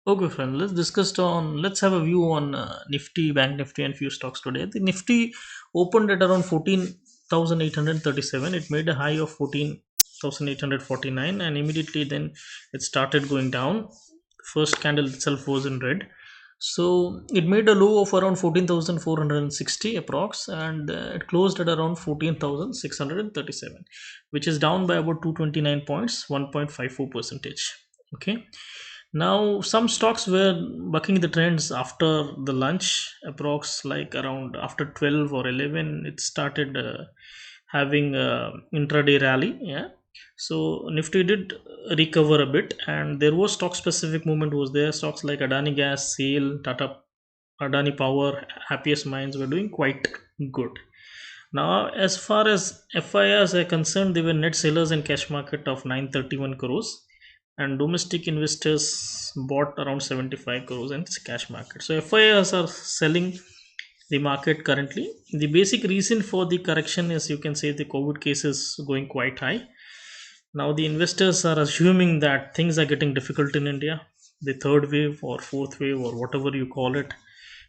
Okay, friend. Let's have a view on Nifty, Bank Nifty, and few stocks today. The Nifty opened at around 14,837. It made a high of 14,849, and immediately then it started going down. First candle itself was in red, so it made a low of around 14,460 approx, and it closed at around 14,637, which is down by about 229 points, 1.54 percentage. Okay, now some stocks were bucking the trends after the lunch, approx like around after 12 or 11 it started having a intraday rally. Yeah, so Nifty did recover a bit, and there was stock specific movement was there. Stocks like Adani Gas, Sale, Tata, Adani Power, Happiest Minds were doing quite good. Now, as far as FIRs are concerned, they were net sellers in cash market of 931 crores, and domestic investors bought around 75 crores in cash market. So FIRs are selling the market currently. The basic reason for the correction is, you can say, the COVID cases going quite high. Now the investors are assuming that things are getting difficult in India. The third wave or fourth wave or whatever you call it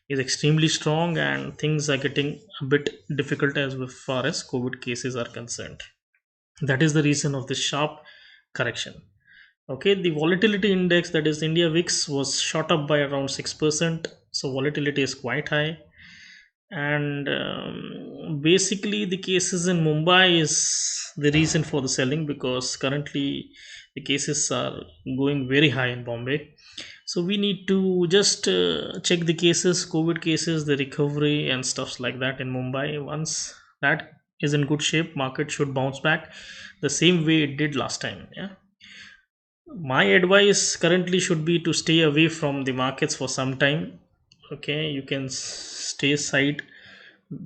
is extremely strong, and things are getting a bit difficult as far as COVID cases are concerned. That is the reason of this sharp correction. Okay, the volatility index, that is India VIX, was shot up by around 6%. So volatility is quite high, and basically the cases in Mumbai is the reason for the selling, because currently the cases are going very high in Bombay. So we need to just check the cases, COVID cases, the recovery and stuffs like that in Mumbai. Once that is in good shape, market should bounce back the same way it did last time. Yeah, my advice currently should be to stay away from the markets for some time. Okay, you can stay side,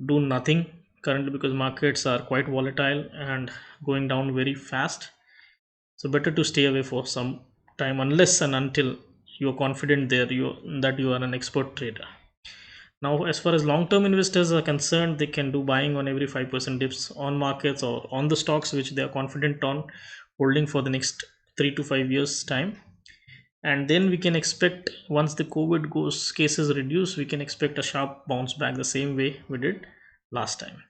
do nothing currently, because markets are quite volatile and going down very fast. So better to stay away for some time, unless and until you're confident there you that you are an expert trader. Now, as far as long term investors are concerned, they can do buying on every 5% dips on markets or on the stocks which they are confident on holding for the next 3 to 5 years time. And then we can expect, once the COVID goes cases reduce, we can expect a sharp bounce back the same way we did last time.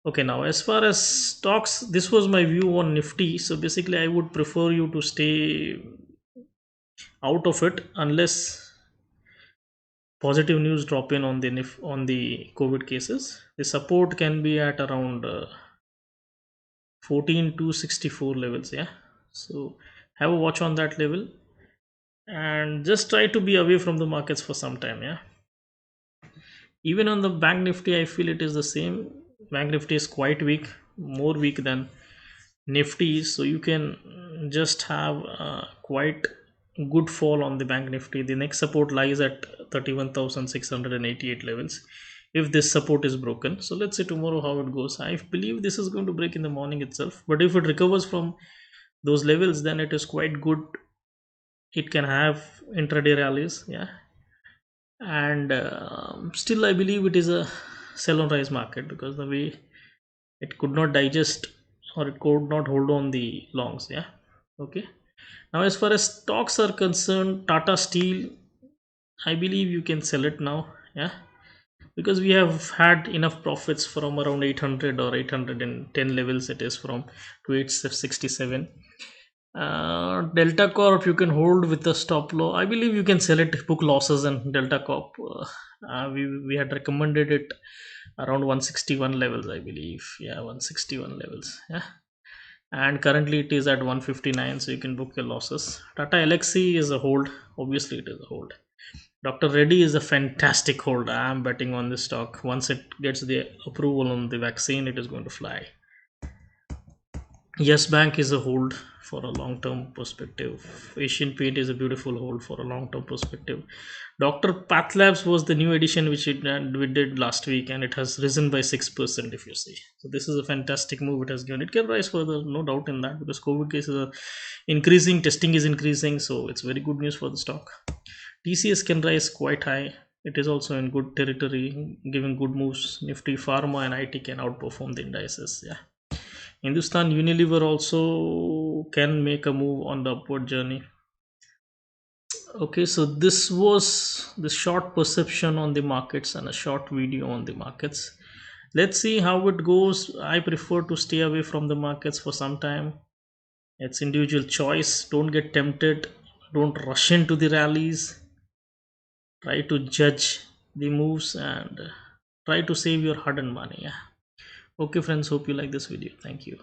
Okay, now as far as stocks, this was my view on Nifty. So basically I would prefer you to stay out of it unless positive news drop in on the on the COVID cases. The support can be at around 14 to 64 levels. Yeah, so have a watch on that level, and just try to be away from the markets for some time. Yeah, even on the Bank Nifty I feel it is the same. Bank Nifty is quite weak, more weak than Nifty, so you can just have a quite good fall on the Bank Nifty. The next support lies at 31,688 levels. If this support is broken, so let's see tomorrow how it goes. I believe this is going to break in the morning itself, but if it recovers from those levels, then it is quite good. It can have intraday rallies. Yeah, and still I believe it is a sell on rise market, because the way it could not digest or it could not hold on the longs. Yeah, okay. Now as far as stocks are concerned, Tata Steel, I believe you can sell it now. Yeah, because we have had enough profits from around 800 or 810 levels. It is from to 867. Delta Corp you can hold with the stop loss. I believe you can sell it, book losses in Delta Corp. We had recommended it around 161 levels, I believe. Yeah, 161 levels. Yeah, and currently it is at 159, so you can book your losses. Tata Elxsi is a hold. Obviously it is a hold. Dr. Reddy is a fantastic hold. I am betting on this stock. Once it gets the approval on the vaccine, it is going to fly. Yes Bank is a hold for a long term perspective. Asian Paint is a beautiful hold for a long term perspective. Dr. Path Labs was the new addition which we did last week, and it has risen by 6%, if you see. So this is a fantastic move it has given. It can rise further, no doubt in that, because COVID cases are increasing, testing is increasing, so it's very good news for the stock. TCS can rise quite high. It is also in good territory, giving good moves. Nifty Pharma and IT can outperform the indices. Yeah. Hindustan Unilever also can make a move on the upward journey. Okay, so this was the short perception on the markets and a short video on the markets. Let's see how it goes. I prefer to stay away from the markets for some time. It's individual choice. Don't get tempted. Don't rush into the rallies. Try to judge the moves and try to save your hard earned money. Yeah. Okay, friends. Hope you like this video. Thank you.